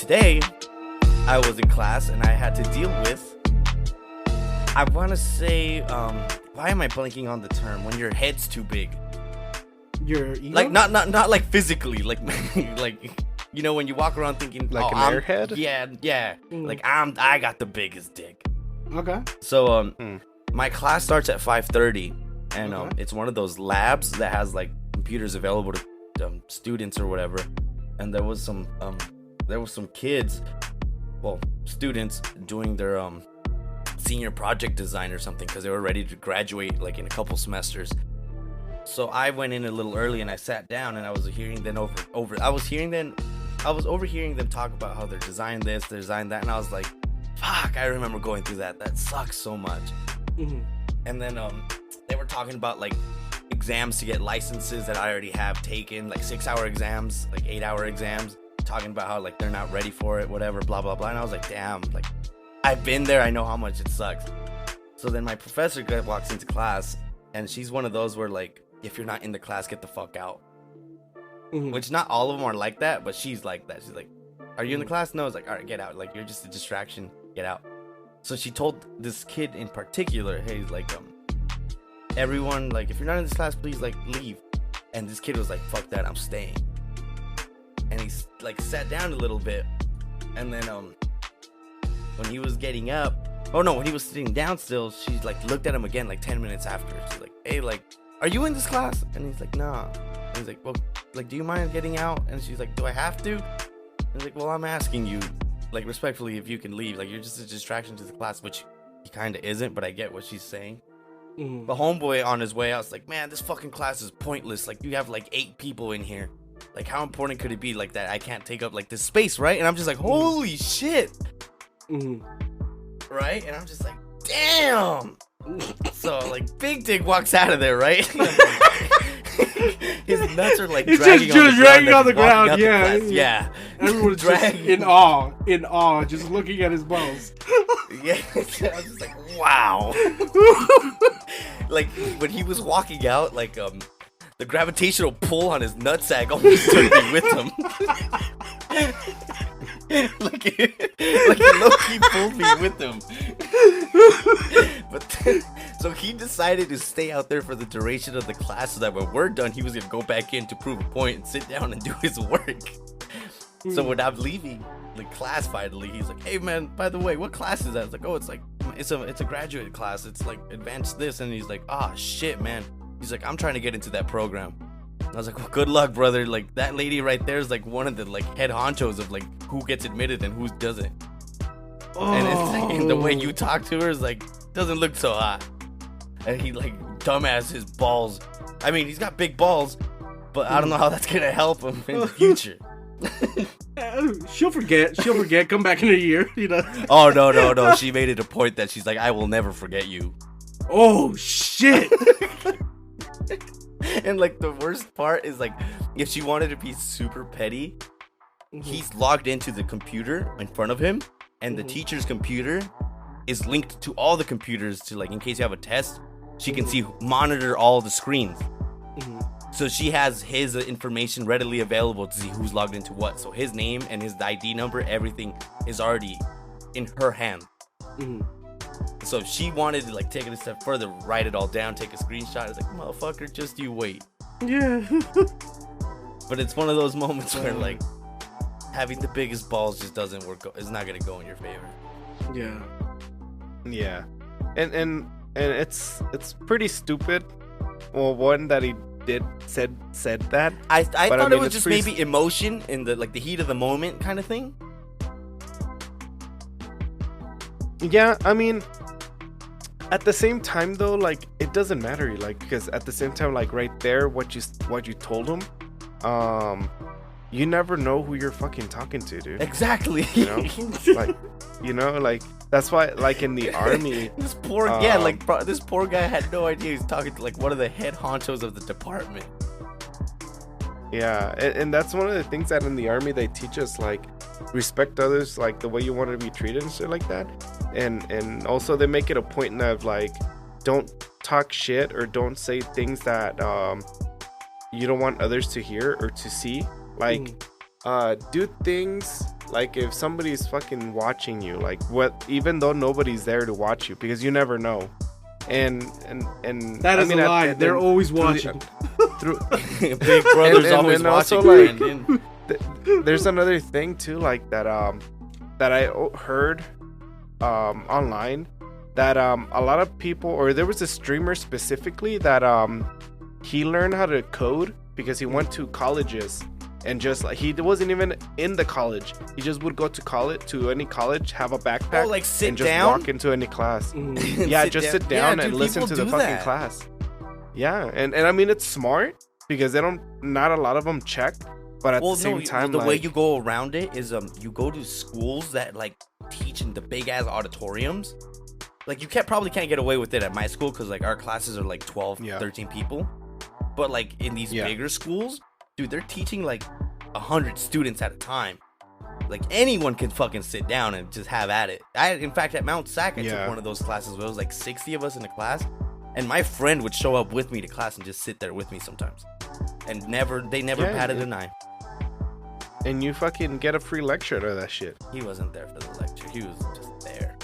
today I was in class and I had to deal with, I want to say, why am I blanking on the term? When your head's too big. Your ego? Like, not like physically, like, like, you know, when you walk around thinking, like an airhead? Yeah. Like, I got the biggest dick. Okay. So, my class starts at 5:30, and it's one of those labs that has like computers available to students or whatever. And there was some kids, well, students doing their senior project design or something because they were ready to graduate like in a couple semesters. So I went in a little early and I sat down and I was overhearing them talk about how they're designing this, they're designing that, and I was like, fuck, I remember going through that. That sucks so much. Mm-hmm. And then they were talking about like exams to get licenses that I already have taken, like 6-hour exams, like 8-hour exams, talking about how like they're not ready for it, whatever, blah blah blah. And I was like, damn, like I've been there, I know how much it sucks. So then my professor walks into class and she's one of those where like, if you're not in the class, get the fuck out. Mm-hmm. Which not all of them are like that, but she's like that. She's like, are you in the class? No. It's like, all right, get out. Like, you're just a distraction. Get out. So she told this kid in particular, hey, like, everyone, like, if you're not in this class, please, like, leave. And this kid was like, fuck that, I'm staying. And he, like, sat down a little bit. And then, when he was getting up, when he was sitting down still, she, like, looked at him again, like, 10 minutes after. She's like, hey, like, are you in this class? And he's like, nah. And he's like, well, like, do you mind getting out? And she's like, do I have to? And he's like, well, I'm asking you, like, respectfully, if you can leave. Like, you're just a distraction to the class, which he kind of isn't, but I get what she's saying. Mm-hmm. But homeboy on his way out was like, man, this fucking class is pointless. Like, you have, like, 8 people in here. Like, how important could it be, like, that I can't take up, like, this space, right? And I'm just like, holy shit. Mm-hmm. Right? And I'm just like, damn. So, like, Big Dick walks out of there, right? His nuts are like it's dragging just dragging on the ground. Yeah. Everyone's just in awe, just looking at his balls. Yeah, I was just like, wow. Like when he was walking out, like the gravitational pull on his nutsack almost took me with him. like he low-key pulled me with him. But then, so he decided to stay out there for the duration of the class so that when we're done, he was going to go back in to prove a point and sit down and do his work. So when I'm leaving the class finally, he's like, hey man, by the way, what class is that? I was like, oh, it's a graduate class. It's like advanced this. And he's like, ah, shit, man. He's like, I'm trying to get into that program. I was like, well, good luck, brother. Like, that lady right there is like one of the like head honchos of like who gets admitted and who doesn't. And it's like, and the way you talk to her is like, doesn't look so hot. And he like dumbass his balls. I mean, he's got big balls, but I don't know how that's gonna help him in the future. She'll forget. Come back in a year, you know. Oh no. She made it a point that she's like, I will never forget you. Oh shit. And like the worst part is like, if she wanted to be super petty, he's logged into the computer in front of him, and the teacher's computer is linked to all the computers to like, in case you have a test, she can monitor all the screens. So she has his information readily available to see who's logged into what. So his name and his ID number, everything is already in her hand. So if she wanted to like take it a step further, write it all down, take a screenshot, it's like, motherfucker, just you wait. Yeah. But it's one of those moments where like having the biggest balls just doesn't work. It's not gonna go in your favor. Yeah. And it's pretty stupid. Well, one that he said that. I thought it was just maybe emotion in the like the heat of the moment kind of thing. Yeah, I mean, at the same time though, like it doesn't matter, like, because at the same time, like right there, what you told him, you never know who you're fucking talking to, dude. Exactly. You know, like that's why, like in the army, this poor this poor guy had no idea he was talking to like one of the head honchos of the department. Yeah, and that's one of the things that in the army they teach us, like respect others, like the way you want to be treated and shit like that. And also they make it a point of like, don't talk shit or don't say things that you don't want others to hear or to see. Like do things like if somebody's fucking watching you, like even though nobody's there to watch you, because you never know. And that is a lie. They're always watching. Big Brother's always watching. Also, like, there's another thing too, like that I heard online, that a lot of people, or there was a streamer specifically that he learned how to code because he went to colleges, and just like he wasn't even in the college, he just would go to any college, have a backpack, like sit and just down? walk into any class. Yeah, just sit down and listen to the fucking class. Yeah, and I mean, it's smart because not a lot of them check, but at the same time, the way you go around it is you go to schools that like teach in the big ass auditoriums. Like you probably can't get away with it at my school because like our classes are like 12, 13 people. But like in these bigger schools, dude, they're teaching like 100 students at a time. Like anyone can fucking sit down and just have at it. In fact, at Mount Sac, I took one of those classes where it was like 60 of us in a class, and my friend would show up with me to class and just sit there with me sometimes, and they never batted an eye. And you fucking get a free lecture out of that shit. He wasn't there for the lecture. He was just there.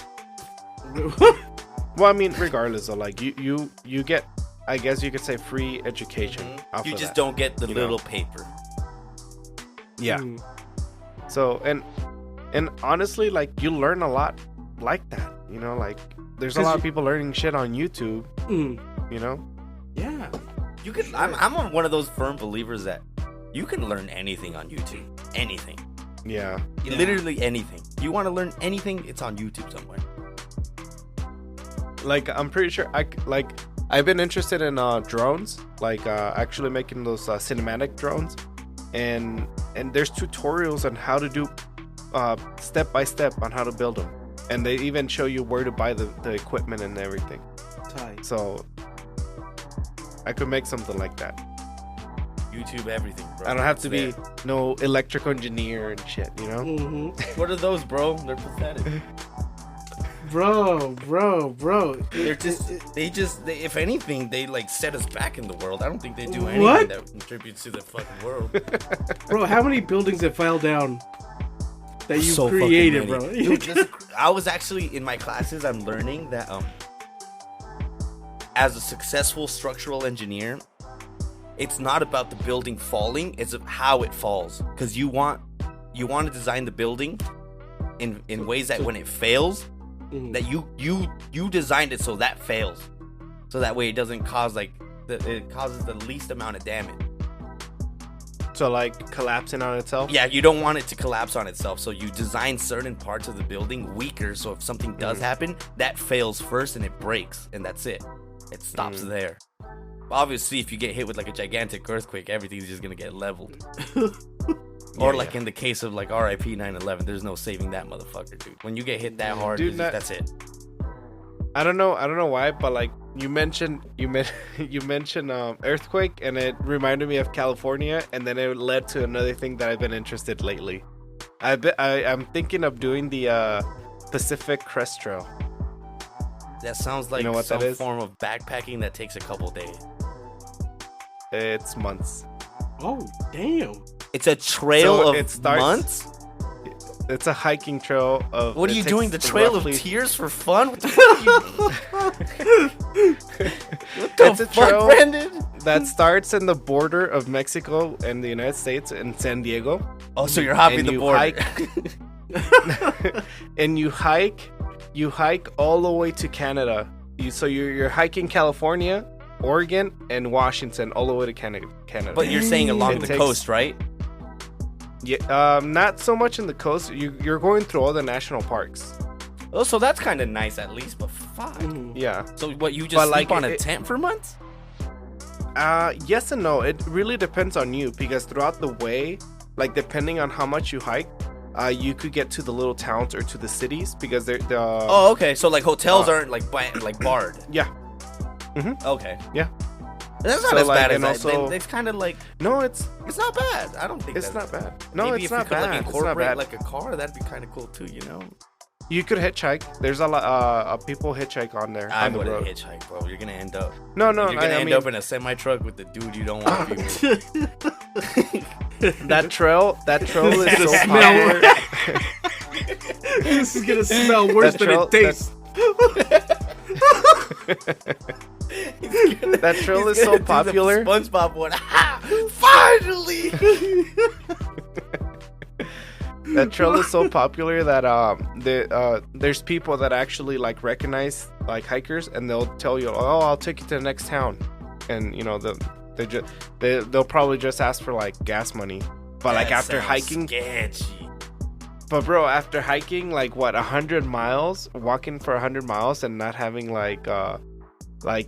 Well, I mean, regardless of like you get, I guess you could say, free education. You just don't get the little paper. Yeah. So and honestly, like you learn a lot like that. You know, like there's a lot of people learning shit on YouTube. You know. Yeah. You could. I'm one of those firm believers that you can learn anything on YouTube. Anything. Yeah. Literally anything. You want to learn anything? It's on YouTube somewhere. Like I'm pretty sure I've been interested in drones, like actually making those cinematic drones, and there's tutorials on how to do step by step on how to build them, and they even show you where to buy the equipment and everything. Tight. So I could make something like that. YouTube everything, bro. I don't have to be no electrical engineer and shit, you know. What are those, bro? They're pathetic. Bro. They're if anything, they like set us back in the world. I don't think they do anything that contributes to the fucking world. Bro, how many buildings have fell down that you So created, fucking bro? many. Dude, I was actually in my classes. I'm learning that as a successful structural engineer, it's not about the building falling; it's how it falls. Because you want to design the building in ways that when it fails, that you designed it so that fails, so that way it doesn't cause it causes the least amount of damage. So like collapsing on itself. Yeah, you don't want it to collapse on itself, so you design certain parts of the building weaker, so if something does happen, that fails first and it breaks, and that's it. It stops there. Obviously, if you get hit with like a gigantic earthquake, everything's just gonna get leveled. Or like in the case of like RIP 9/11, there's no saving that motherfucker, dude. When you get hit that hard, dude, that's it. I don't know why, but like you mentioned earthquake, and it reminded me of California, and then it led to another thing that I've been interested lately. I'm thinking of doing the Pacific Crest Trail. That sounds like some form of backpacking that takes a couple days. It's months. Oh, damn. It's a trail of months? It's a hiking trail of... What are you doing? The Trail of Tears for fun? What the fuck are you... What the fuck, Brandon? That starts in the border of Mexico and the United States in San Diego. Oh, so you're hopping the border. And you hike all the way to Canada. So you're hiking California, Oregon, and Washington all the way to Canada. But you're saying along the coast, right? Yeah, not so much in the coast. You're going through all the national parks. Oh, so that's kind of nice at least, but fuck. Yeah. So what, you just sleep on a tent for months? Yes and no. It really depends on you, because throughout the way, like depending on how much you hike, you could get to the little towns or to the cities, because they're oh, okay. So like hotels aren't like barred. Yeah. Okay. Yeah. That's not as bad as also, it's kind of like... No, it's not bad. I don't think it's not bad. No, maybe it's if not you could bad. like incorporate like a car, that'd be kind of cool too, you know? You could hitchhike. There's a lot of people hitchhike on there. I on the wouldn't road. hitchhike, bro. You're gonna end up. No, You're gonna I end mean, up in a semi truck with the dude you don't want people. that trail is so smell. popular. This is gonna smell worse than it tastes. That trail is so popular. SpongeBob one. Finally. That trail is so popular that there's people that actually like recognize like hikers, and they'll tell you, "Oh, I'll take you to the next town," and you know they'll probably just ask for like gas money. But like after hiking, sketchy. But bro, after hiking like what 100 miles, walking for 100 miles, and not having like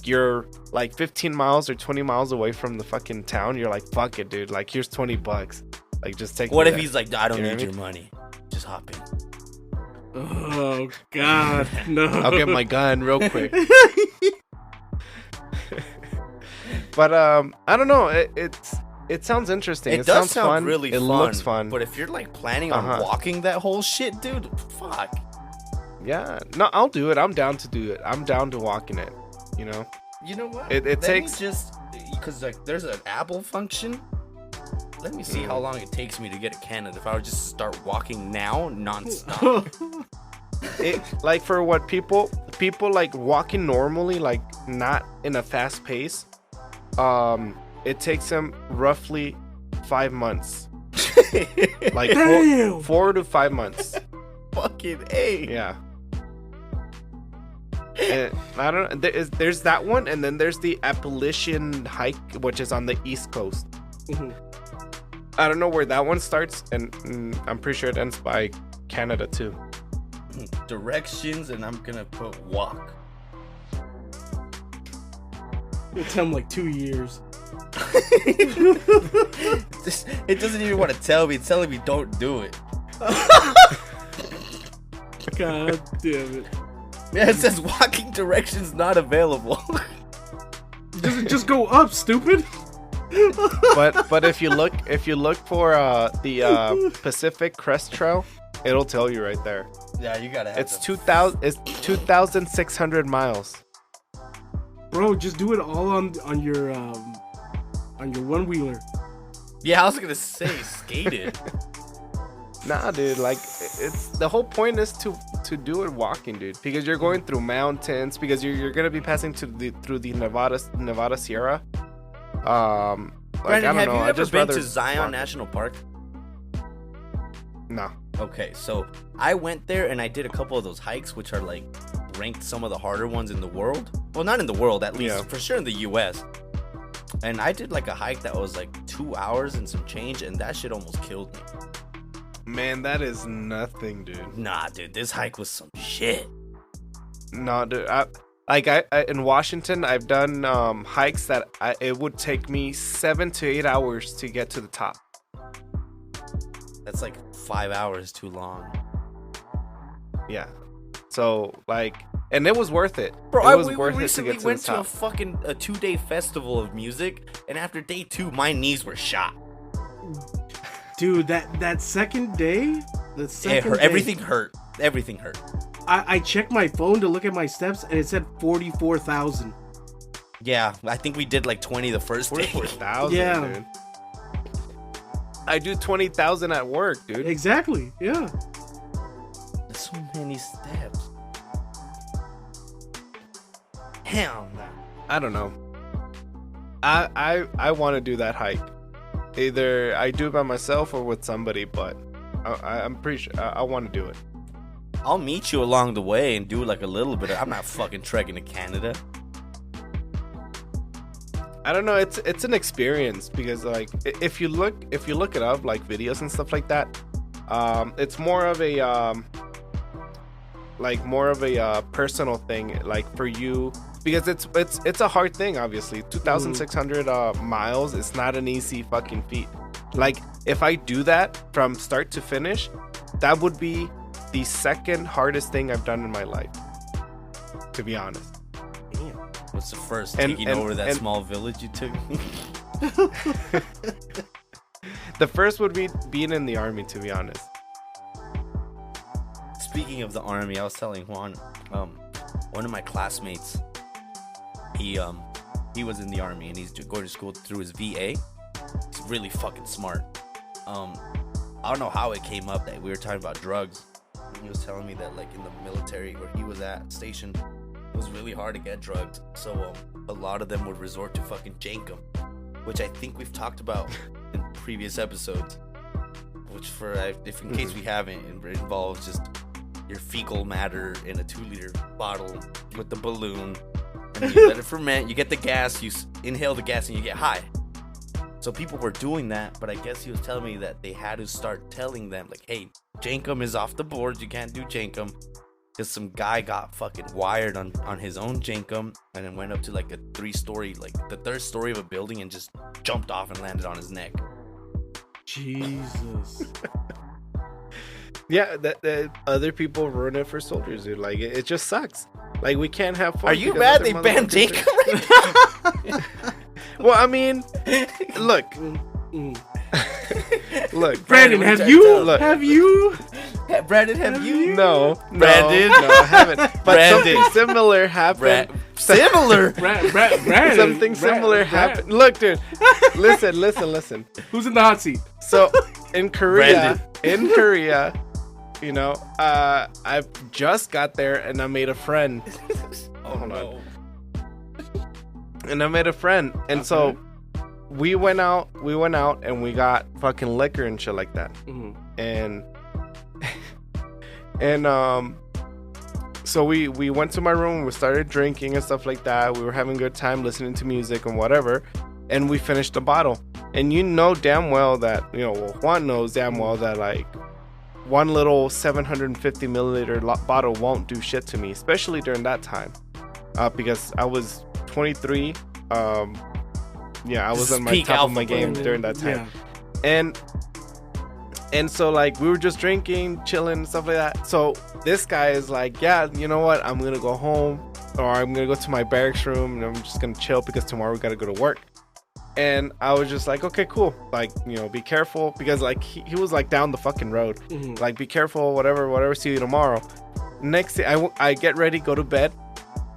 you're like 15 miles or 20 miles away from the fucking town, you're like, fuck it, dude. Like here's $20. Like just take. What if there. he's like, I don't You know need what I your money. Just hop in. Oh God, no! I'll get my gun real quick. But I don't know. It sounds interesting. It does sounds sound fun. really it fun. looks fun. But if you're like planning on walking that whole shit, dude, fuck. Yeah. No, I'll do it. I'm down to do it. I'm down to walking it. You know. You know what? It takes just because like there's an Apple function. Let me see how long it takes me to get to Canada if I would just start walking now nonstop. It like for what people like walking normally, like not in a fast pace. It takes them roughly 5 months. Like 4 to 5 months. Fucking A. Yeah. And I don't know. There's that one, and then there's the Appalachian hike, which is on the East Coast. Mm-hmm. I don't know where that one starts, and I'm pretty sure it ends by Canada too. Directions, and I'm gonna put walk. It'll tell him like 2 years. It doesn't even want to tell me. It's telling me don't do it. God damn it. Yeah, it says walking directions not available. Does it just go up, stupid? But if you look for the Pacific Crest Trail, it'll tell you right there. Yeah, you gotta have It's 2,600 miles. Bro, just do it all on your one wheeler. Yeah, I was gonna say skated. Nah, dude, like it's the whole point is to do it walking, dude, because you're going through mountains, because you're gonna be passing through the Nevada Sierra. Like, Brandon, I don't have know. you I ever just been rather to Zion walk. National Park? No. Okay, so I went there and I did a couple of those hikes, which are like ranked some of the harder ones in the world. Well, not in the world, at least for sure in the U.S. And I did like a hike that was like 2 hours and some change, and that shit almost killed me. Man, that is nothing, dude. Nah, dude, this hike was some shit. No, dude. I in Washington, I've done hikes that it would take me 7 to 8 hours to get to the top. That's like 5 hours too long. Yeah. So like, and it was worth it. Bro, it was we worth it to recently get to went the to a top. fucking 2-day festival of music, and after day 2, my knees were shot. Dude, that second day, It hurt. Everything hurt. Everything hurt. I checked my phone to look at my steps, and it said 44,000. Yeah, I think we did like 20 the first day. 44,000, Yeah. dude. I do 20,000 at work, dude. Exactly. Yeah. That's so many steps. Hell no. I don't know. I want to do that hike. Either I do it by myself or with somebody, but I'm pretty sure I want to do it. I'll meet you along the way and do like a little bit. I'm not fucking trekking to Canada. I don't know. It's an experience because like if you look it up like videos and stuff like that, it's more of a personal thing like for you because it's a hard thing. Obviously, 2,600 miles is not an easy fucking feat. Like if I do that from start to finish, that would be the second hardest thing I've done in my life, to be honest. What's the first? And- Taking and- over that and- small village you took? The first would be being in the army, to be honest. Speaking of the army, I was telling Juan, one of my classmates, he was in the army and he's going to school through his VA. He's really fucking smart. I don't know how it came up that we were talking about drugs. He was telling me that like in the military where he was at stationed, it was really hard to get drugs. So a lot of them would resort to fucking jankum, which I think we've talked about in previous episodes. Which if in case we haven't, it involves just your fecal matter in a 2-liter bottle with the balloon, and you let it ferment. You get the gas, you inhale the gas, and you get high. So people were doing that, but I guess he was telling me that they had to start telling them, like, hey, jankum is off the board. You can't do jankum. Because some guy got fucking wired on his own jankum and then went up to like a 3-story, like the 3rd story of a building and just jumped off and landed on his neck. Jesus. Yeah, that other people ruin it for soldiers, dude. Like, it just sucks. Like, we can't have fun. Are you mad they banned jankum right now? Well, I mean, look. Look, Brandon, have you? Brandon, have you? No, Brandon, no, I haven't. But Brandon. something similar happened. Similar? Brandon. Something similar happened. Look, dude. Listen. Who's in the hot seat? So in Korea, you know, I just got there and I made a friend. Hold on. And I made a friend, and okay. So we went out and we got fucking liquor and shit like that. Mm-hmm. And so we went to my room, we started drinking and stuff like that. We were having a good time listening to music and whatever, and we finished the bottle. And you know damn well that, you know, well, Juan knows damn well that like one little 750 milliliter bottle won't do shit to me, especially during that time, because I was 23. Yeah, I was on my top of my game during that time. Yeah. And so like we were just drinking, chilling and stuff like that. So this guy is like, yeah, you know what? I'm going to go home, or I'm going to go to my barracks room and I'm just going to chill because tomorrow we got to go to work. And I was just like, okay, cool. Like, you know, be careful, because like he was like down the fucking road. Mm-hmm. Like, be careful, whatever, see you tomorrow. Next day, I get ready, go to bed.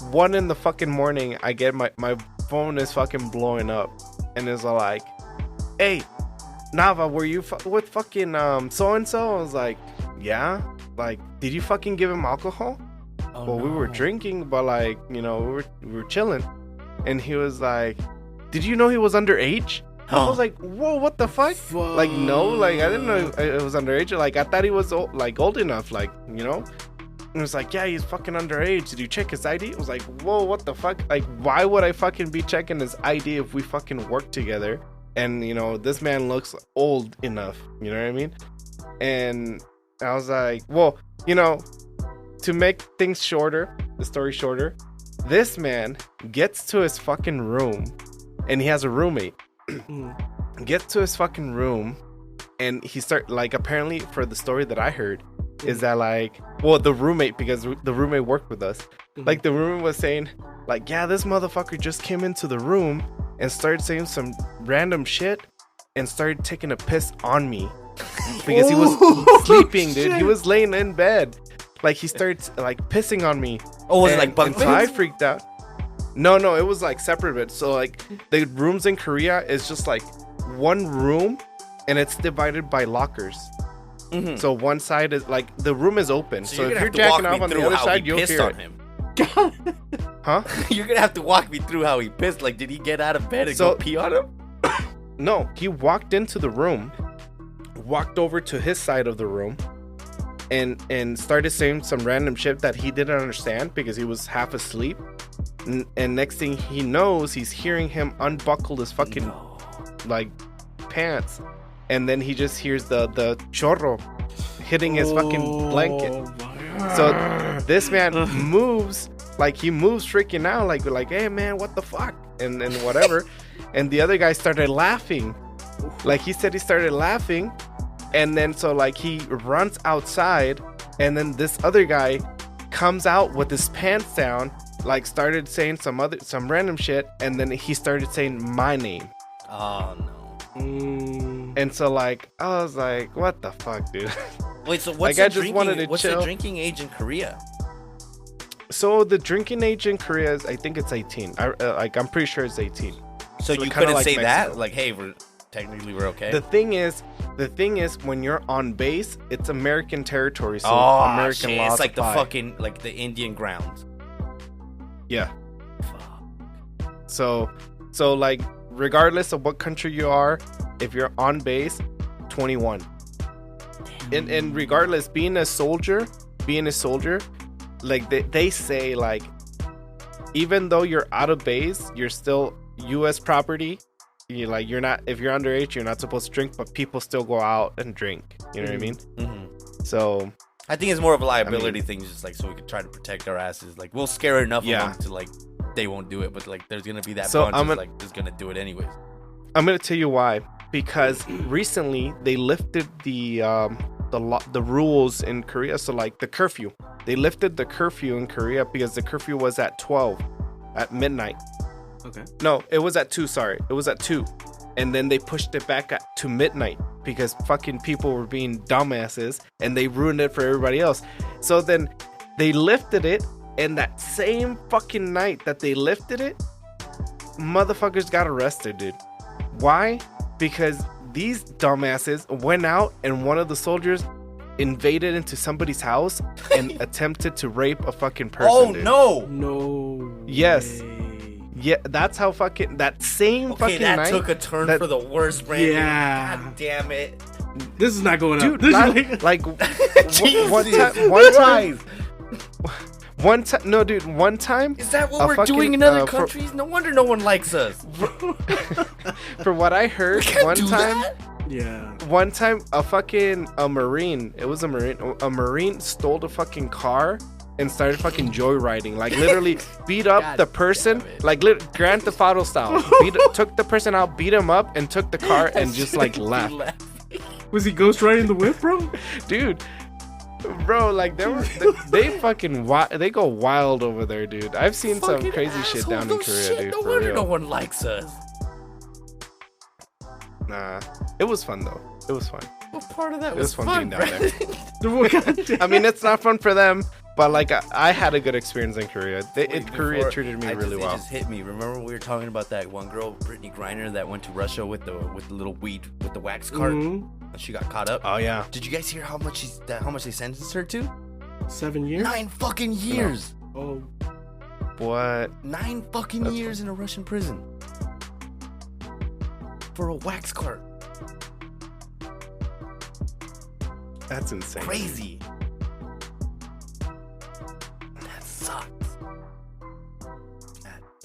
1 in the fucking morning, I get my phone is fucking blowing up, and it's all like, hey, Nava, were you with fucking so and so? I was like, yeah. Like, did you fucking give him alcohol? Oh, well, no. We were drinking, but like, you know, we were chilling. And he was like, did you know he was underage? I was like, whoa, what the fuck? Like, no, like I didn't know it was underage. Like, I thought he was old enough, like, you know. And it was like, yeah, he's fucking underage. Did you check his ID? It was like, whoa, what the fuck? Like, why would I fucking be checking his ID if we fucking work together? And, you know, this man looks old enough. You know what I mean? And I was like, well, you know, to make things shorter, the story shorter, this man gets to his fucking room, and he has a roommate. Gets to his fucking room, and he like, apparently for the story that I heard, is that like, well, the roommate, because the roommate worked with us, like the roommate was saying like, yeah, this motherfucker just came into the room and started saying some random shit and started taking a piss on me because he was sleeping, dude. He was laying in bed, like he started like pissing on me. Oh, was it like bunk beds? So I freaked out. No, it was like separate beds. So like the rooms in Korea is just like one room, and it's divided by lockers. Mm-hmm. So one side is like, the room is open. So if you're jacking off on the other side, you'll hear it. Him. Huh? You're gonna have to walk me through how he pissed. Like, did he get out of bed and go pee on him? No, he walked into the room, walked over to his side of the room, and started saying some random shit that he didn't understand because he was half asleep. And next thing he knows, he's hearing him unbuckle his fucking like pants, and then he just hears the chorro hitting his fucking blanket. So this man moves, like he moves freaking out, like hey man, what the fuck, and whatever. And the other guy started laughing, like he said he started laughing, and then so like he runs outside, and then this other guy comes out with his pants down, like started saying some random shit, and then he started saying my name. Oh no. And so like I was like, what the fuck, dude? Wait, so what's Like, the I just drinking? wanted to What's chill. the drinking age in Korea? So the drinking age in Korea is, I think it's 18. I'm pretty sure it's 18. So you kinda couldn't like say Mexico. that? Like, hey, technically we're okay. The thing is, when you're on base, it's American territory, so oh, American shit. laws It's like apply. the fucking, like the Indian grounds. Yeah. So like, regardless of what country you are, if you're on base, 21. And regardless, being a soldier, like they say, like, even though you're out of base, you're still U.S. property. You're not, if you're underage, you're not supposed to drink, but people still go out and drink. You know what I mean? Mm-hmm. So I think it's more of a liability thing, just like so we can try to protect our asses. Like, we'll scare enough of them to, like, they won't do it, but like there's gonna be that bunch that's like just gonna do it anyways. I'm gonna tell you why. Because recently they lifted the rules in Korea. So like the curfew, they lifted the curfew in Korea because the curfew was at 12 at midnight. Okay. No, it was at 2. Sorry, it was at 2, and then they pushed it back to midnight because fucking people were being dumbasses and they ruined it for everybody else. So then they lifted it, and that same fucking night that they lifted it, motherfuckers got arrested, dude. Why? Because these dumbasses went out and one of the soldiers invaded into somebody's house and attempted to rape a fucking person. Oh, dude. No. Yes. way. Yeah, that's how fucking that same fucking that night. took a turn for the worst, Brandon. Yeah. God damn it. This is not going Dude, up. like Jesus. one time. No, dude, one time. Is that what we're doing in other countries? No wonder no one likes us. For what I heard, one time. Yeah. One time, a Marine. It was a Marine. A Marine stole a fucking car and started fucking joyriding. Like, literally beat up God the person. Like, Grand Theft Auto style. Took the person out, beat him up, and took the car and just like left. Was he ghost riding the whip, bro? Dude. Bro, like they fucking they go wild over there, dude. I've seen some Fucking crazy shit down in Korea, dude. No For wonder real. no one likes us. Nah, it was fun though. It was fun. What part of that It was was fun fun, being down Brandon? I mean, it's not fun for them, but like I had a good experience in Korea. Korea Before- treated me It really well. just hit me. Remember we were talking about that one girl, Brittany Griner, that went to Russia with the little weed with the wax cart, Mhm. and she got caught up. Oh yeah. Did you guys hear how much they sentenced her to? 7 years? 9 fucking years. Oh. What? 9 fucking That's years in a Russian prison for a wax cart. That's insane. Crazy. That sucks.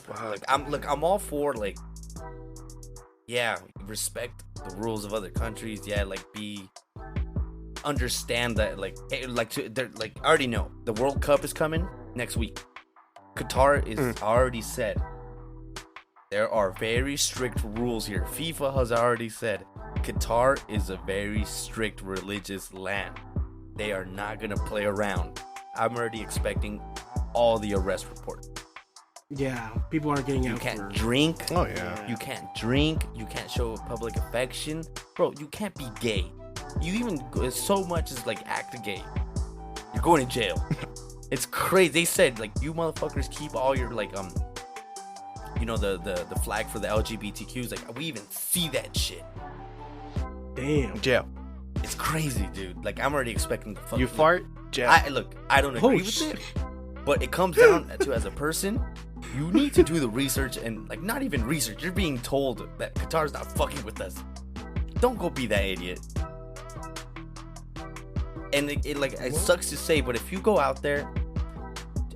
Wow. I'm all for, like, yeah, respect the rules of other countries. Yeah, like, understand that, like, hey, they're like, I already know the World Cup is coming next week. Qatar is already said there are very strict rules here. FIFA has already said Qatar is a very strict religious land. They are not gonna play around. I'm already expecting all the arrest reports. Yeah, people aren't getting You out can't for... drink. Oh yeah. You can't drink. You can't show public affection. Bro, you can't be gay. You even so much as like act gay. You're going to jail. It's crazy. They said like you motherfuckers keep all your like you know the flag for the LGBTQs. Like we even see that shit. Damn. Jail. It's crazy, dude. Like I'm already expecting the fucking. You fart? Jail. I don't agree with shit. it, but it comes down to as a person. You need to do the research and like not even research. You're being told that Qatar's not fucking with us. Don't go be that idiot. And it sucks to say, but if you go out there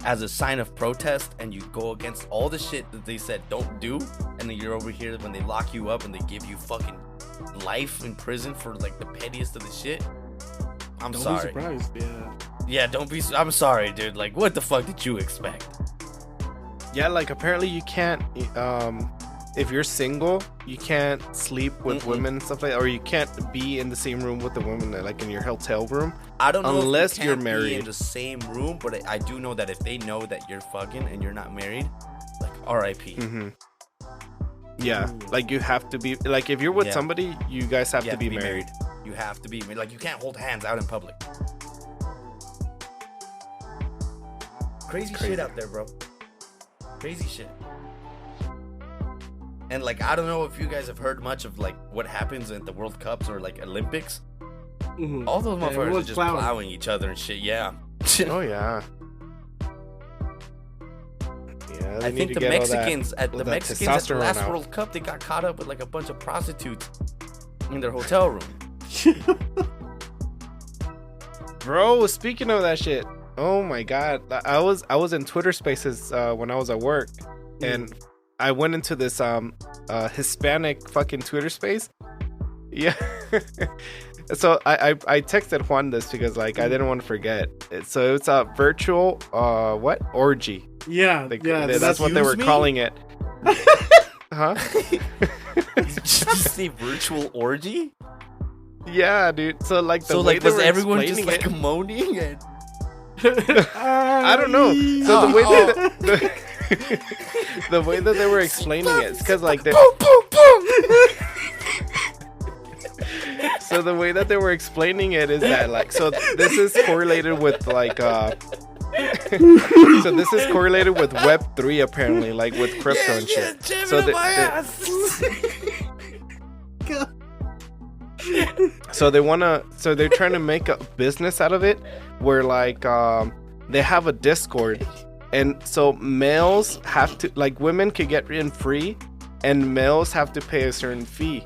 as a sign of protest and you go against all the shit that they said don't do, and then you're over here when they lock you up and they give you fucking life in prison for like the pettiest of the shit. I'm Don't sorry. be surprised, yeah. Yeah, don't be. I'm sorry, dude. Like, what the fuck did you expect? Yeah, like apparently you can't if you're single, you can't sleep with women and stuff like that, or you can't be in the same room with the women like in your hotel room. I don't know unless if you you're can't married be in the same room, but I do know that if they know that you're fucking and you're not married, like R.I.P. Mm-hmm. Yeah, like you have to be like if you're with Yeah. somebody, you guys have You to be married. You have to be. Like, you can't hold hands out in public. Crazy shit out there, bro. Crazy shit. And like, I don't know if you guys have heard much of like what happens at the World Cups or like Olympics. Mm-hmm. All those motherfuckers are just plowing each other and shit. Yeah. Oh yeah. Yeah. I think the Mexicans at the last out. World Cup, they got caught up with like a bunch of prostitutes in their hotel room. Bro, speaking of that shit, oh my god, I was in Twitter Spaces when I was at work, and I went into this Hispanic fucking Twitter space. Yeah. So I texted Juan this because like I didn't want to forget. So it's a virtual what? Orgy. Yeah, that's what they were calling it. Huh? Did you just say virtual orgy? Yeah, dude. So like the so way like they was were everyone just explaining like moaning and I don't know. So the way that the way that they were explaining it, it's because like they. So the way that they were explaining it is that like, so this is correlated with like so this is correlated with Web3 apparently, like with crypto and shit. So so they're trying to make a business out of it where like they have a Discord, and so males have to, like, women could get in free and males have to pay a certain fee.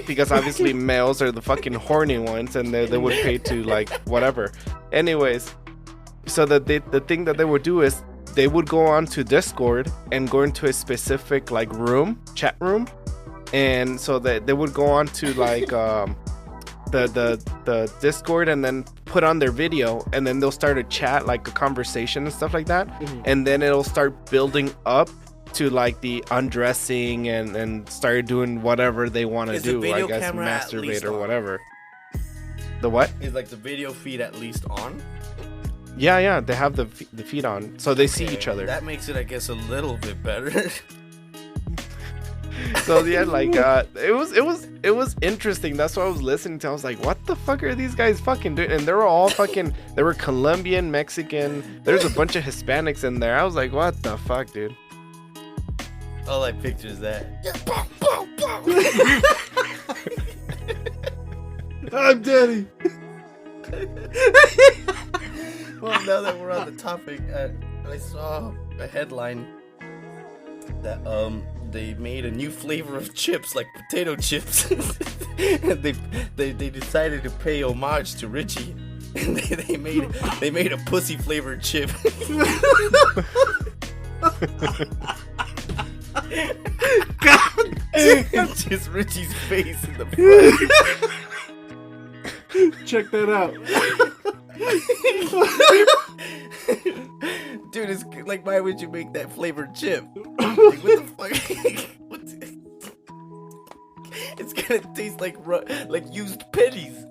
Because obviously males are the fucking horny ones and they would pay to like whatever. Anyways, so that the thing that they would do is they would go on to Discord and go into a specific like chat room, and so that they would go on to like the Discord and then put on their video, and then they'll start a chat, like a conversation and stuff like that. And then it'll start building up to like the undressing and start doing whatever they want to do, I guess masturbate or whatever. The what? Is like the video feed at least on? Yeah, they have the feed on, so they see each other. That makes it, I guess, a little bit better. So yeah, like it was interesting. That's what I was listening to. I was like, what the fuck are these guys fucking doing? And they were all fucking, they were Colombian, Mexican. There's a bunch of Hispanics in there. I was like, what the fuck, dude? All I picture is that. I'm Daddy. Well, now that we're on the topic, I saw a headline that they made a new flavor of chips, like potato chips. And they decided to pay homage to Richie, and they made a pussy flavored chip. God, it's just Richie's face in the front. check that out. Dude, it's like, why would you make that flavored chip? Like, what the fuck? It's gonna taste like used pennies.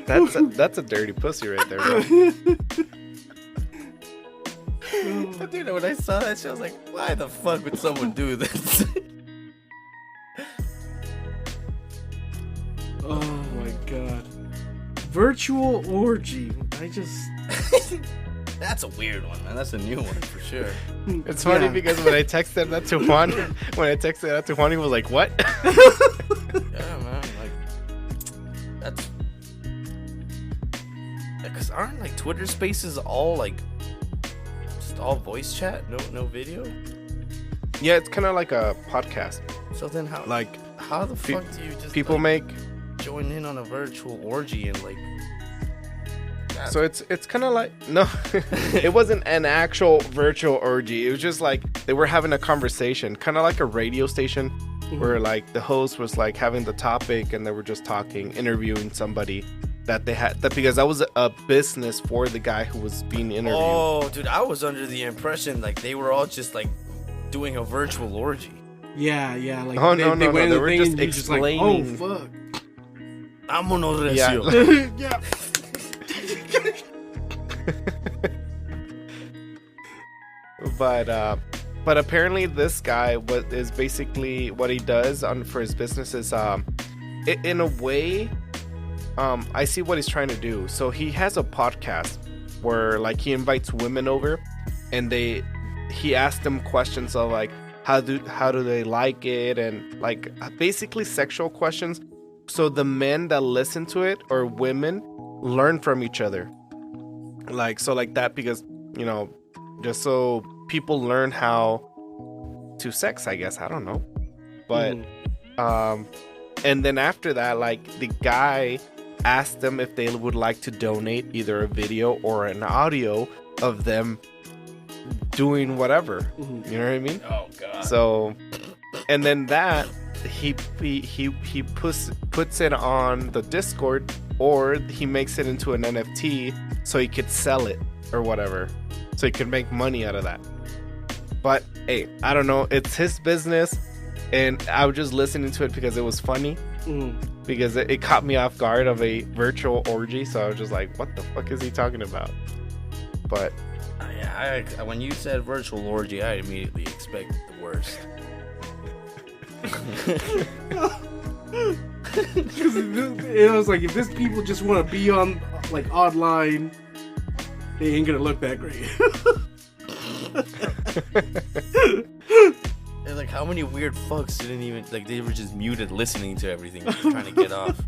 That's a dirty pussy right there, bro. Dude, when I saw that shit, I was like, why the fuck would someone do this? Oh my god. Virtual orgy. That's a weird one, man. That's a new one for sure. It's funny because when I texted that to Juan, he was like, what? Yeah, man. Like, that's... Because aren't, like, Twitter spaces all, like, just all voice chat? No video? Yeah, it's kind of like a podcast. So then how... Like, how the fuck do you just... People like, make... join in on a virtual orgy and, like... So it's kind of like, no, it wasn't an actual virtual orgy. It was just like they were having a conversation, kind of like a radio station, where like the host was like having the topic and they were just talking, interviewing somebody that they had, that because that was a business for the guy who was being interviewed. Oh, dude, I was under the impression like they were all just like doing a virtual orgy. Yeah, like they were just explaining. Like, oh fuck. Vámonos, Yeah. Recio. Yeah. But but apparently this guy is basically what he does for his business is in a way, I see what he's trying to do. So he has a podcast where like he invites women over, and he asks them questions of like how do they like it, and like basically sexual questions. So the men that listen to it, or women, learn from each other. Like that, because just so people learn how to sex, I guess. I don't know, but and then after that, like the guy asked them if they would like to donate either a video or an audio of them doing whatever. You know what I mean? Oh god. So, and then that he puts it on the Discord, or he makes it into an NFT so he could sell it or whatever, so he could make money out of that. But hey, I don't know, it's his business, and I was just listening to it because it was funny, because it caught me off guard of a virtual orgy. So I was just like, what the fuck is he talking about? But yeah, when you said virtual orgy, I immediately expected the worst. It was like, if this people just want to be on like online, they ain't gonna look that great. And like, how many weird fucks didn't even like? They were just muted, listening to everything, just trying to get off.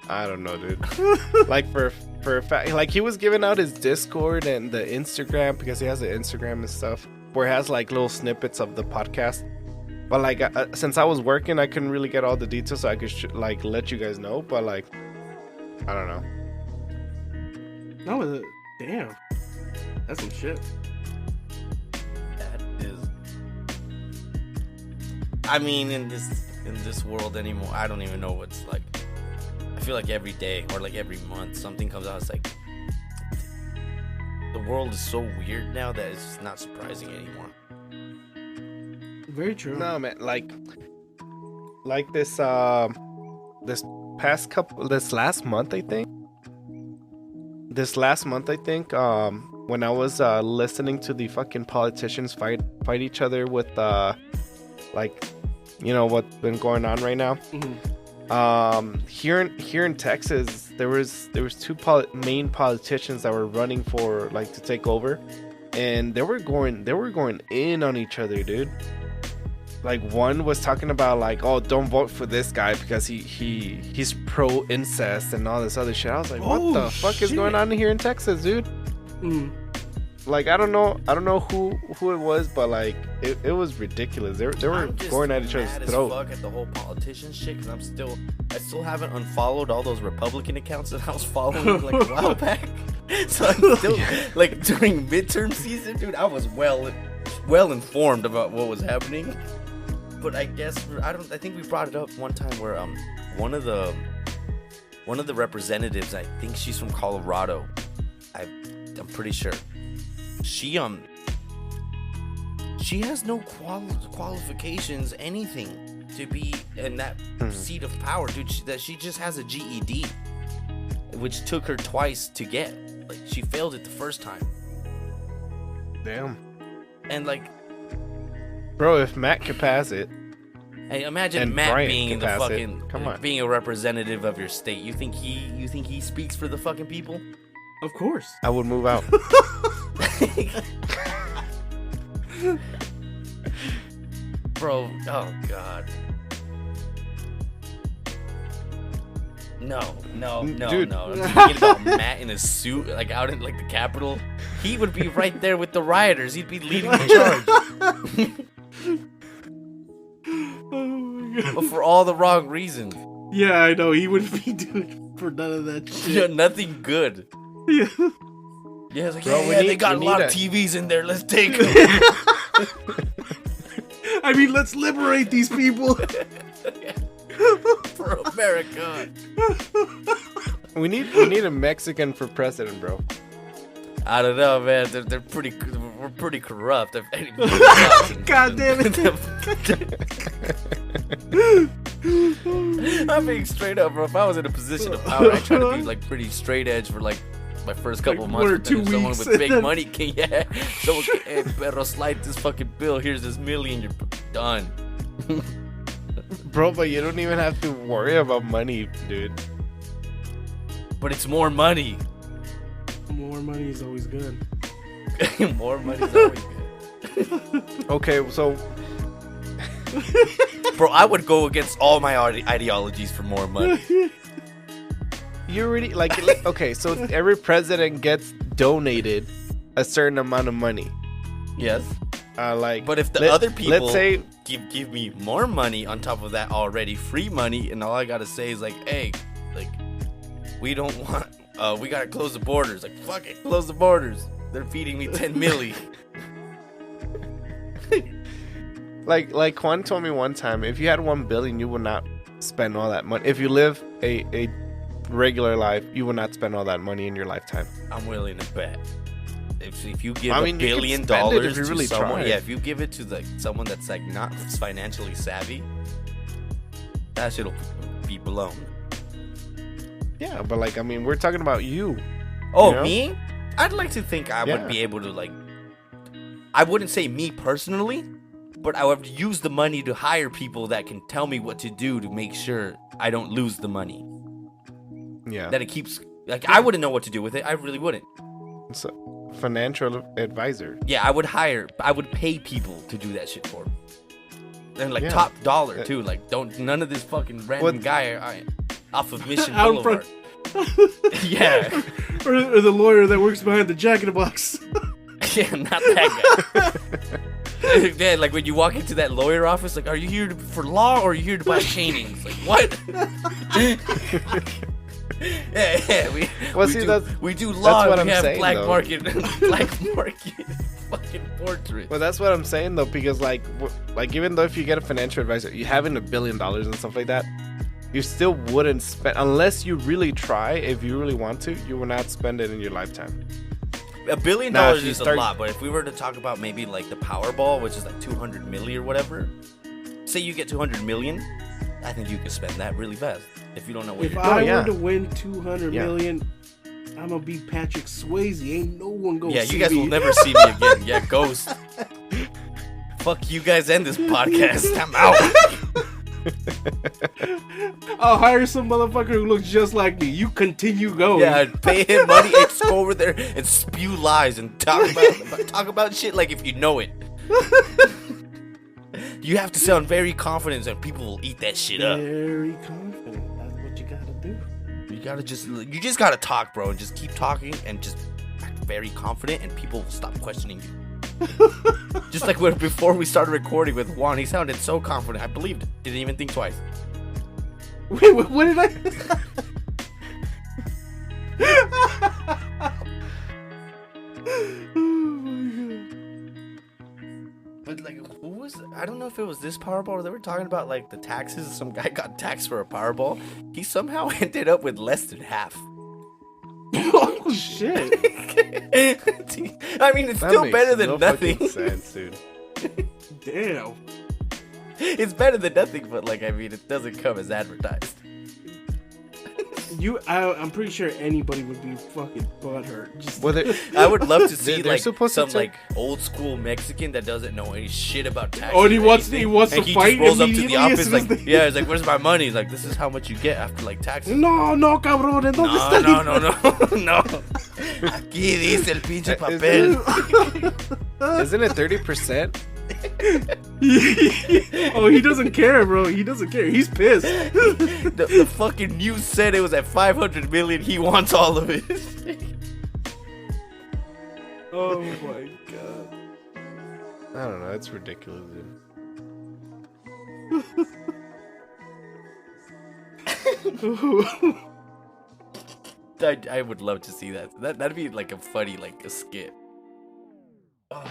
I don't know, dude. Like for a fact, like he was giving out his Discord and the Instagram, because he has an Instagram and stuff where it has like little snippets of the podcast. But like since I was working, I couldn't really get all the details, so I could like let you guys know. But like, I don't know. No, damn, that's some shit. That is. I mean, in this world anymore, I don't even know what's like. I feel like every day or like every month something comes out. It's like the world is so weird now that it's just not surprising anymore. Very true. No, man, like this last month, I think. When I was listening to the fucking politicians fight each other with like, what's been going on right now. Here in Texas, there was two main politicians that were running for like to take over, and they were going in on each other, dude. Like, one was talking about like, oh, don't vote for this guy because he's pro incest and all this other shit. I was like, what the fuck is going on here in Texas, dude? Like, I don't know who it was, but like it was ridiculous. They were going at each other's throat. Fuck at the whole politician shit, because I still haven't unfollowed all those Republican accounts that I was following like a while back. So I'm still like, during midterm season, dude, I was well informed about what was happening. But I guess I think we brought it up one time where one of the representatives, I think she's from Colorado. I'm pretty sure. She has no qualifications, anything, to be in that seat of power, dude. She just has a GED, which took her twice to get. Like, she failed it the first time. Damn. And like, bro, if Matt could pass it, hey, imagine and Matt Bryant being can the pass fucking it. Come on. being a representative of your state. You think he speaks for the fucking people? Of course. I would move out. Bro, oh god. No. Dude. I'm thinking about Matt in a suit, like out in like the Capitol. He would be right there with the rioters. He'd be leading the charge. Oh my god. But for all the wrong reasons. Yeah, I know. He wouldn't be doing for none of that shit. Yeah, nothing good. Yeah. Yeah, it's like, Bro, they got a lot of TVs in there. Let's take them. I mean, let's liberate these people. For America. We need a Mexican for president, bro. I don't know, man. We're pretty corrupt. If anybody God damn it. I'm being straight up, bro. If I was in a position of power, I'd try to be like pretty straight edge for like my first couple Like months. 1 or But then 2 if someone weeks, with big and then- money can, yeah, someone can, hey, perro, slide this fucking bill. Here's this million. You're done. Bro, but you don't even have to worry about money, dude. But it's more money. More money is always good. More money is always good. Okay, so Bro, I would go against all my ideologies for more money. you already like okay, so every president gets donated a certain amount of money. Yes. Like, But if the other people let's say, give me more money on top of that already free money, and all I gotta say is like, hey, like, we don't want, we gotta close the borders. Like, fuck it, close the borders. They're feeding me 10 milli. like Juan told me one time, if you had 1 billion, you would not spend all that money. If you live a regular life, you would not spend all that money in your lifetime. I'm willing to bet. If you give I mean, $1 you billion can spend it if you to really someone, try. yeah, if you give it to like someone that's like not financially savvy, that shit'll be blown. Yeah, but like, I mean, we're talking about you. Oh, You know? me? I'd like to think I would Yeah. be able to, like, I wouldn't say me personally, but I would use the money to hire people that can tell me what to do to make sure I don't lose the money. Yeah. That it keeps, like, I wouldn't know what to do with it. I really wouldn't. It's a financial advisor. Yeah, I would pay people to do that shit for me. And, like, Yeah. top dollar, too. Like, none of this fucking random What- guy off of Mission Out in Boulevard. Yeah. Or the lawyer that works behind the Jack in the Box. Yeah, not that guy. Yeah, like when you walk into that lawyer office, like, are you here for law or are you here to buy paintings? Like, what? yeah, we do law. that's what And I'm we have saying, black though. market fucking portrait. Well, that's what I'm saying though, because like even though if you get a financial advisor, you having $1 billion and stuff like that, you still wouldn't spend unless you really try. If you really want to, you will not spend it in your lifetime. $1 billion Now, if you is a start- lot, but if we were to talk about maybe like the Powerball, which is like 200 milli or whatever, say you get 200 million, I think you could spend that really fast if you don't know what If you're I yeah. were to win 200 Yeah. million, I'm gonna be Patrick Swayze. Ain't no one gonna Yeah, see you guys me. will never see me again. Yeah, ghost. Fuck you guys and this podcast. I'm out. I'll hire some motherfucker who looks just like me. You continue going. Yeah, I'd pay him money and just go over there and spew lies and talk about shit like if you know it. You have to sound very confident and people will eat that shit up. Very confident. That's what you gotta do. You just gotta talk, bro, and just keep talking and just act very confident and people will stop questioning you. Just like before we started recording with Juan, he sounded so confident. I believed it. Didn't even think twice. Wait, what did I? Oh my god. But like, who was? I don't know if it was this Powerball or they were talking about like the taxes. Some guy got taxed for a Powerball. He somehow ended up with less than half. Oh shit. I mean, it's That still makes better than no nothing. fucking sense, dude. Damn. It's better than nothing, but like, I mean, it doesn't come as advertised. I'm pretty sure anybody would be fucking butthurt. Just Well, I would love to see They're like supposed to some take- like old school Mexican that doesn't know any shit about taxes. Oh, and he or wants anything, to and he fight just rolls up to the immediately as office soon as like, they- yeah, he's like, "Where's my money?" He's like, "This is how much you get after like taxes." No, cabrón, ¿en dónde está? No. Aquí dice el pinche papel. Isn't it 30%? Oh, he doesn't care, bro. He doesn't care. He's pissed. The fucking news said it was at 500 million. He wants all of it. Oh my god. I don't know. It's ridiculous, dude. I would love to see that. That'd be like a funny, like a skit. Oh,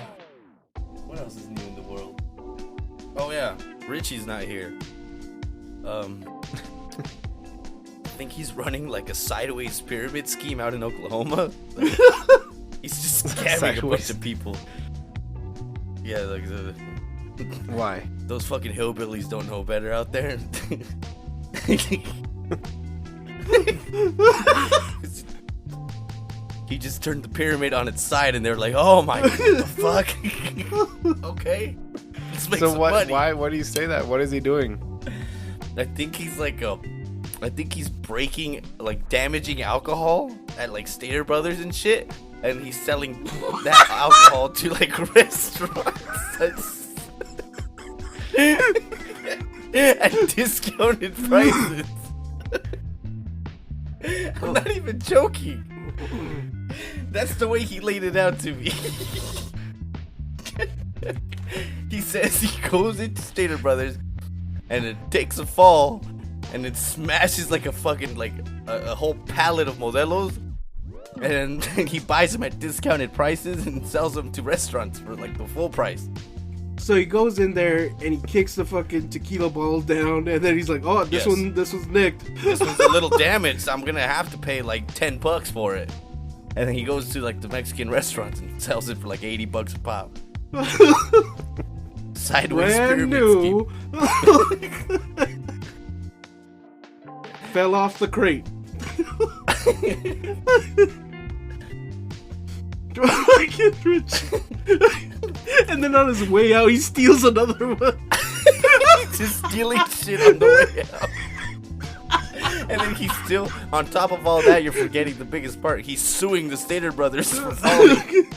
what else is new in the world? Oh yeah, Richie's not here. I think he's running like a sideways pyramid scheme out in Oklahoma. Like, he's just scamming a bunch Sideways. of people. Yeah, like Why? those fucking hillbillies don't know better out there. he just turned the pyramid on its side, and they're like, "Oh my, what the fuck?" Okay, let's make So some what? money. Why do you say that? What is he doing? I think he's breaking, like, damaging alcohol at like Stater Brothers and shit, and he's selling that alcohol to like restaurants at discounted prices. I'm not even joking. That's the way he laid it out to me. He says he goes into Stater Brothers and it takes a fall and it smashes like a fucking, like, a whole pallet of Modelos, and then he buys them at discounted prices and sells them to restaurants for like the full price. So he goes in there and he kicks the fucking tequila bottles down, and then he's like, "Oh, this one's nicked. This one's a little damaged. I'm gonna have to pay like $10 for it." And then he goes to like the Mexican restaurants and sells it for like $80 a pop. Sideways Brand pyramid new." Fell off the crate. I get rich. And then on his way out, he steals another one. Just stealing shit on the way out. And then he's still, on top of all that, you're forgetting the biggest part. He's suing the Stater Brothers for falling.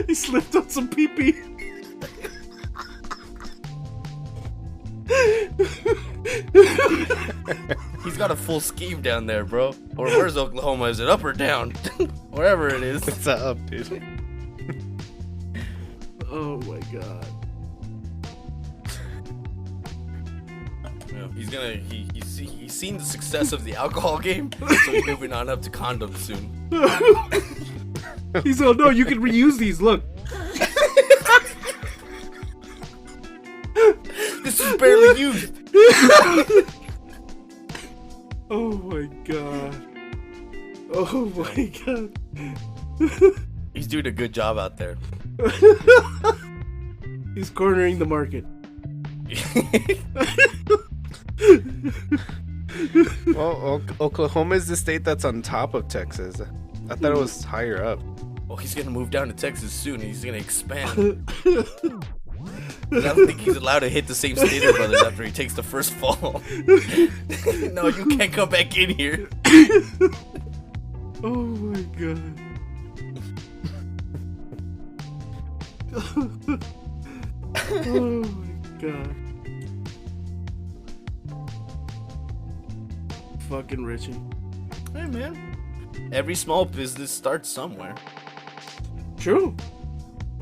He slipped on some pee-pee. He's got a full scheme down there, bro. Or where's Oklahoma? Is it up or down? Wherever it is. It's up, dude. Oh my god. Yeah, he's seen the success of the alcohol game, so he's moving on up to condoms soon. He's like, "No, you can reuse these. Look." This is barely used. Oh my god. Oh my god. He's doing a good job out there. He's cornering the market. Well, Oklahoma is the state that's on top of Texas. I thought it was higher up. Well, he's gonna move down to Texas soon. And he's gonna expand. I don't think he's allowed to hit the same Stater Brothers after he takes the first fall. No, you can't come back in here. Oh my god. Oh my god. Fucking Richie. Hey, man. Every small business starts somewhere. True.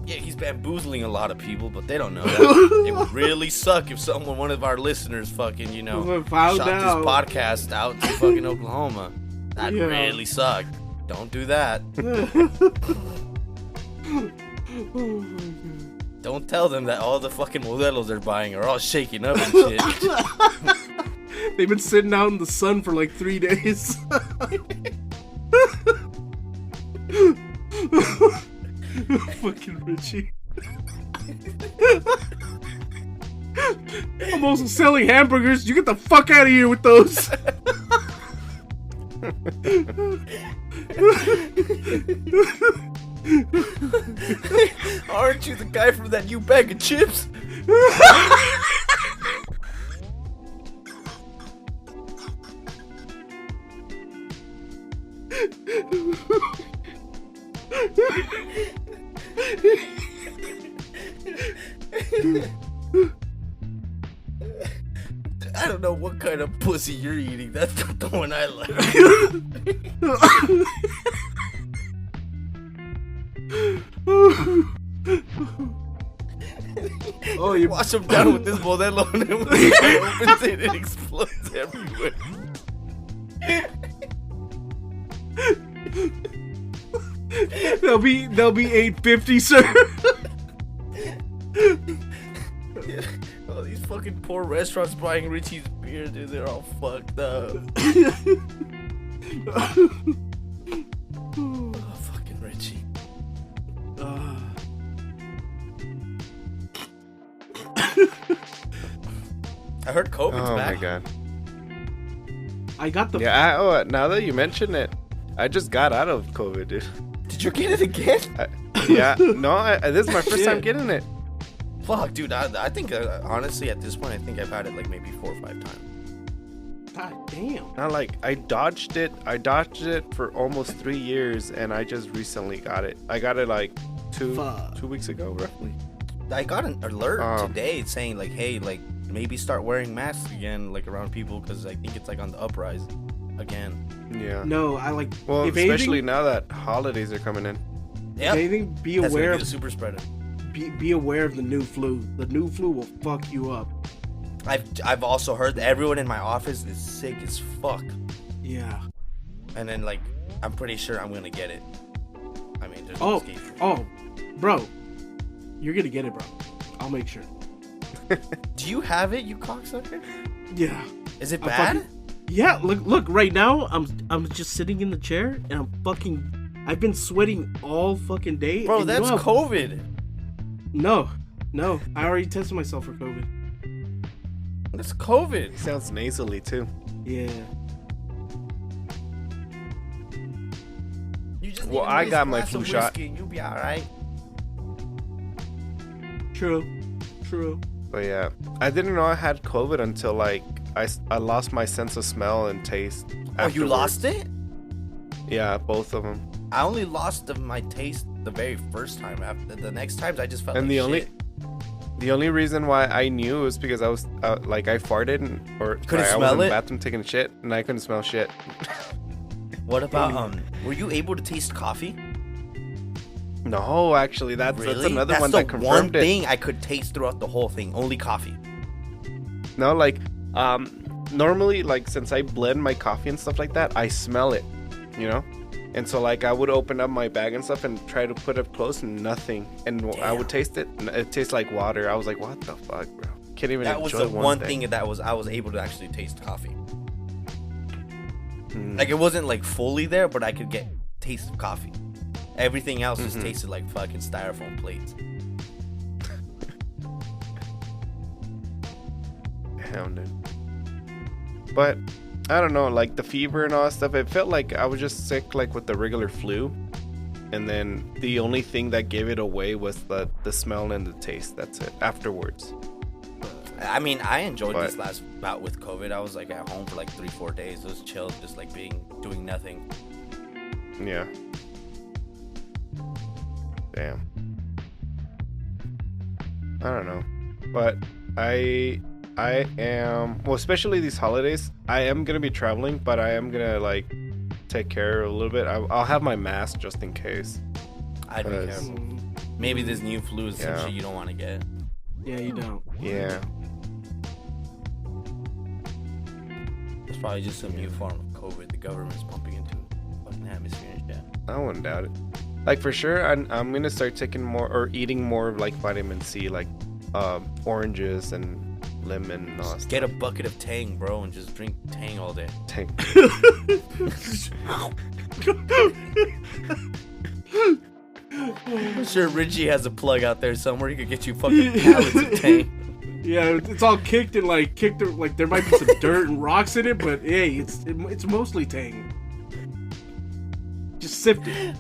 Yeah, he's bamboozling a lot of people, but they don't know that. It would really suck if one of our listeners fucking, Found shot out. this podcast out to fucking Oklahoma. That'd Yeah. really suck. Don't do that. Oh my god. Don't tell them that all the fucking Modelos they're buying are all shaking up and shit. They've been sitting out in the sun for like 3 days. Fucking Richie. I'm also selling hamburgers. You get the fuck out of here with those. Aren't you the guy from that new bag of chips? I don't know what kind of pussy you're eating. That's not the one I like. Oh, you Wash them down with this Modelo, and then when the guy opens it, it explodes everywhere. They'll be $8.50, sir. Oh, these fucking poor restaurants buying Richie's beer, dude, they're all fucked up. Oh, fucking Richie. I heard COVID's Oh back. my god. I got the Yeah. Now that you mention it, I just got out of COVID, dude. Did you get it again? Yeah, no, this is my first time getting it. Fuck, dude. I think honestly at this point, I think I've had it like maybe 4 or 5 times. God damn. Not like I dodged it for almost 3 years, and I just recently got it. I got it like two weeks ago, roughly. I got an alert today saying like, hey, like maybe start wearing masks again, like around people, because I think it's like on the uprise again. Yeah. No, I like. Well, if especially anything, now that holidays are coming in. Yeah. If anything, be That's aware gonna of be the super spreader. be aware of the new flu. The new flu will fuck you up. I've also heard that everyone in my office is sick as fuck. Yeah. And then like I'm pretty sure I'm gonna get it. I mean, there's no escape. Bro, you're gonna get it, bro. I'll make sure. Do you have it, you cocksucker? Yeah. Is it bad? Yeah. Look. Right now, I'm just sitting in the chair and I've been sweating all fucking day. Bro, that's COVID. No. I already tested myself for COVID. That's COVID. He sounds nasally too. Yeah. You just Well, I got my flu shot. And you'll be all right. True. But yeah, I didn't know I had COVID until like I lost my sense of smell and taste. Oh, you lost it? Yeah, both of them. I only lost my taste the very first time. After the next times, I just felt And like the only reason why I knew was because I was like I farted I was in the bathroom taking a shit and I couldn't smell shit. What about were you able to taste coffee? No, actually, that's another one that confirmed one it. thing I could taste throughout the whole thing. Only coffee. No, like normally, like since I blend my coffee and stuff like that, I smell it, you know. And so like I would open up my bag and stuff and try to put it close and nothing, and I would taste it and it tastes like water. I was like, what the fuck, bro? Can't even. That was enjoy the one thing that I was able to actually taste coffee. Like it wasn't like fully there, but I could get taste of coffee. Everything else just tasted like fucking styrofoam plates. Damn, dude. But I don't know, like the fever and all that stuff, it felt like I was just sick like with the regular flu. And then the only thing that gave it away was the smell and the taste. That's it. Afterwards. I mean, I enjoyed this last bout with COVID. I was like at home for like 3-4 days. It was chill, just like doing nothing. Yeah. Damn. I don't know. But I am, well, especially these holidays, I am going to be traveling, but I am going to like take care a little bit. I'll have my mask just in case. I'd be careful. Maybe this new flu is some shit you don't want to get. Yeah, you don't. Yeah. It's probably just some new form of COVID the government's pumping into the fucking atmosphere and shit. I wouldn't doubt it. Like for sure, I'm gonna start taking more or eating more of like vitamin C, like oranges and lemon and all that stuff. Get a bucket of Tang, bro, and just drink Tang all day. Tang. I'm sure Richie has a plug out there somewhere. He could get you fucking pallets of Tang. Yeah, it's all kicked like there might be some dirt and rocks in it, but hey, it's mostly Tang. Just sift it.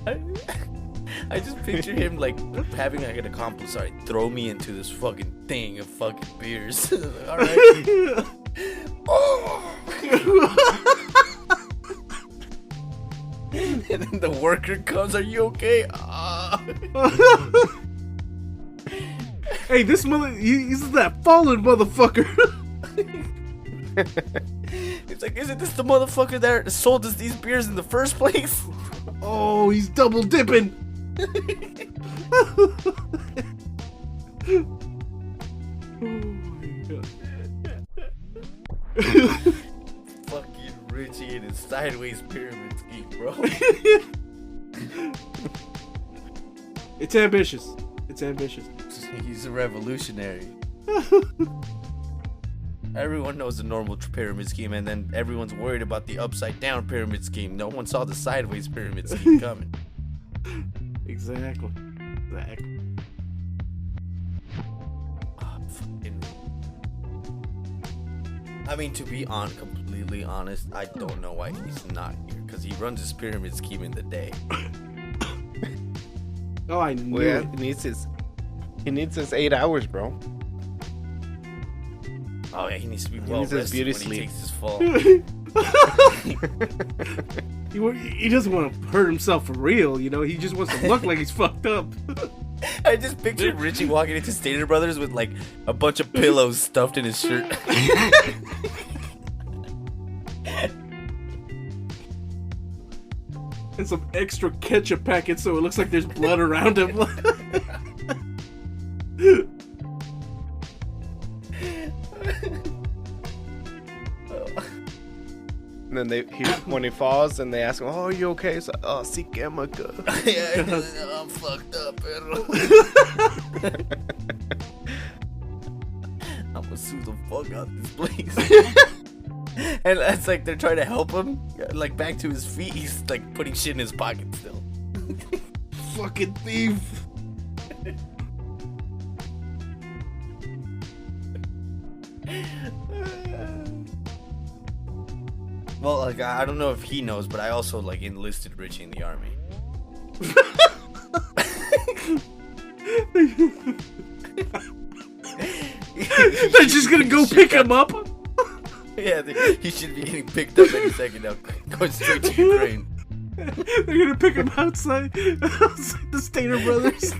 I just picture him like having like an accomplice. Sorry, throw me into this fucking thing of fucking beers. All right. Oh. And then the worker comes. Are you okay? Hey, this he's that fallen motherfucker. It's like, isn't this the motherfucker that sold us these beers in the first place? Oh, he's double dipping. Oh my god. Fucking Richie and his sideways pyramid scheme, bro. It's ambitious. It's ambitious. He's a revolutionary. Everyone knows the normal pyramid scheme, and then everyone's worried about the upside down pyramid scheme. No one saw the sideways pyramid scheme coming. Exactly. Oh, fucking... I mean, to be completely honest, I don't know why he's not here. Because he runs his pyramid scheme in the day. Oh, I knew Well, it. he needs his 8 hours, bro. Oh yeah, he needs to be He well needs his rested beauty when sleep. he takes his fall. He doesn't want to hurt himself for real, you know? He just wants to look like he's fucked up. I just pictured Richie walking into Stater Brothers with like a bunch of pillows stuffed in his shirt. And some extra ketchup packets so it looks like there's blood around him. And then when he falls and they ask him, "Oh, are you okay?" He's like, "Oh, sí, quémate." Yeah, I'm fucked up, pero. I'm gonna sue the fuck out this place. And it's like they're trying to help him, like back to his feet. He's like putting shit in his pocket still. Fucking thief. Well, like I don't know if he knows, but I also like enlisted Richie in the army. They're just gonna go pick him up? Yeah, he should be getting picked up any second now, going straight to Ukraine. They're gonna pick him outside the Stater Brothers.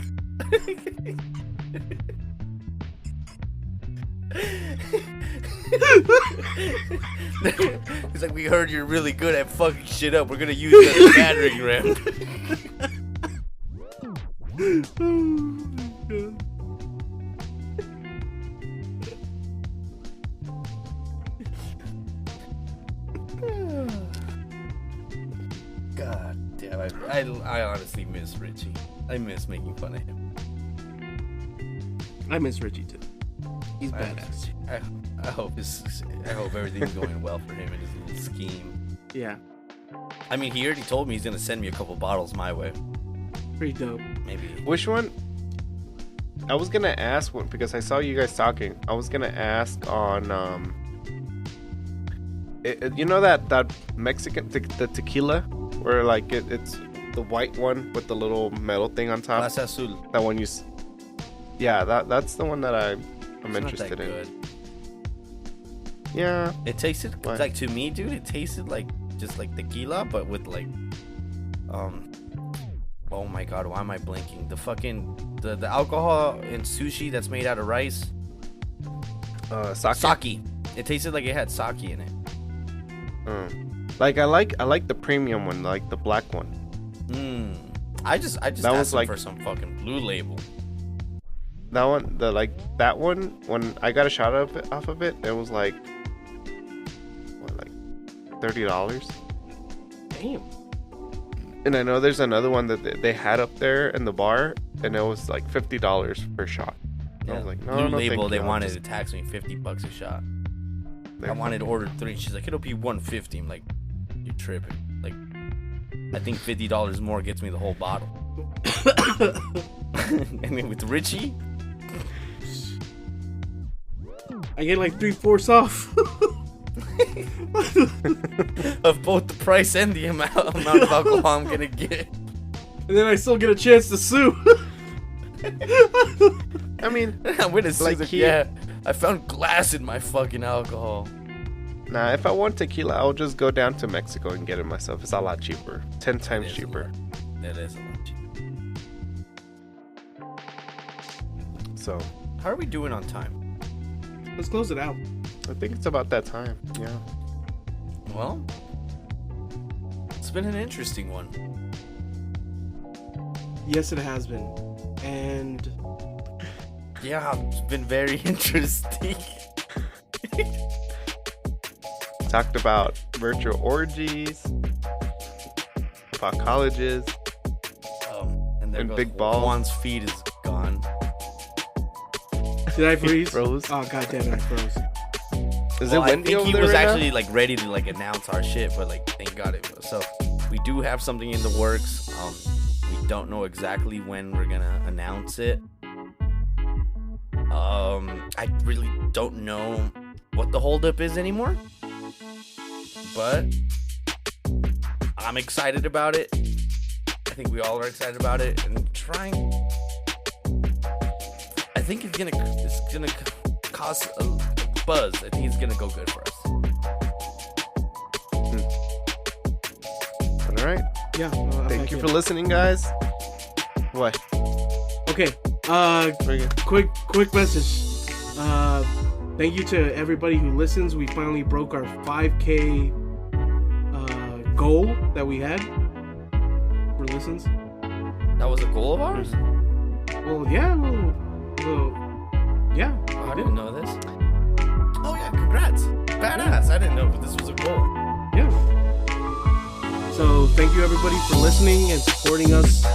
He's like, we heard you're really good at fucking shit up. We're gonna use that as a battering ram. Oh my God. God damn, I honestly miss Richie. I miss making fun of him. I miss Richie too. He's badass. I hope everything's going well for him and his little scheme. Yeah, I mean, he already told me he's gonna send me a couple bottles my way. pretty dope. Maybe. Which one? I was gonna ask one because I saw you guys talking. I was gonna ask on you know that Mexican the tequila where like it's the white one with the little metal thing on top. Plaza Azul. That one yeah, that's the one that I'm It's interested not that in. good. Yeah. It tasted Why? like, to me, dude. It tasted like just like tequila, but with like, oh my god, why am I blinking? The fucking the alcohol in sushi that's made out of rice. Sake. Sake. It tasted like it had sake in it. Like I like the premium one, like the black one. I just That asked was him like- for some fucking blue label. That one, that one. When I got a shot of it, off of it, it was like what, like $30. Damn. And I know there's another one that they had up there in the bar, and it was like $50 per shot. And I was like, no, blue no, label. thank They you. I'll wanted just- to tax me $50 a shot. I they're wanted to fucking- order 3. She's like, it'll be $150. I'm like, you're tripping. Like, I think $50 more gets me the whole bottle. I mean, with Richie, I get like 3/4 off. of both the price and the amount of alcohol I'm gonna get. And then I still get a chance to sue. I mean, I'm gonna sue Like the, he- yeah, I found glass in my fucking alcohol. nah. If I want tequila, I'll just go down to Mexico and get it myself. It's a lot cheaper, 10 times It is cheaper. That is a lot cheaper. So How are we doing on time? Let's close it out. I think it's about that time. Yeah. Well, it's been an interesting one. Yes, it has been. And Yeah, it's been very interesting. Talked about virtual orgies, about colleges. And there And goes big balls. Juan's feed is gone. did I freeze? Froze. Oh god damn it, I froze. Is Well, it I windy think over he there was right actually now? like ready to like announce our shit, but like thank God it was. So we do have something in the works. We don't know exactly when we're gonna announce it. I really don't know what the holdup is anymore. But I'm excited about it. I think we all are excited about it, and trying. I think it's gonna cause a buzz. I think it's gonna go good for us. All right. Yeah. Thank you for listening, guys. What? Okay. Quick message. Thank you to everybody who listens. We finally broke our 5K goal that we had for listens. That was a goal of ours? Well, yeah. Yeah. I didn't know this. Oh yeah, congrats. Badass. I didn't know this was a goal. Yeah. So thank you everybody for listening and supporting us.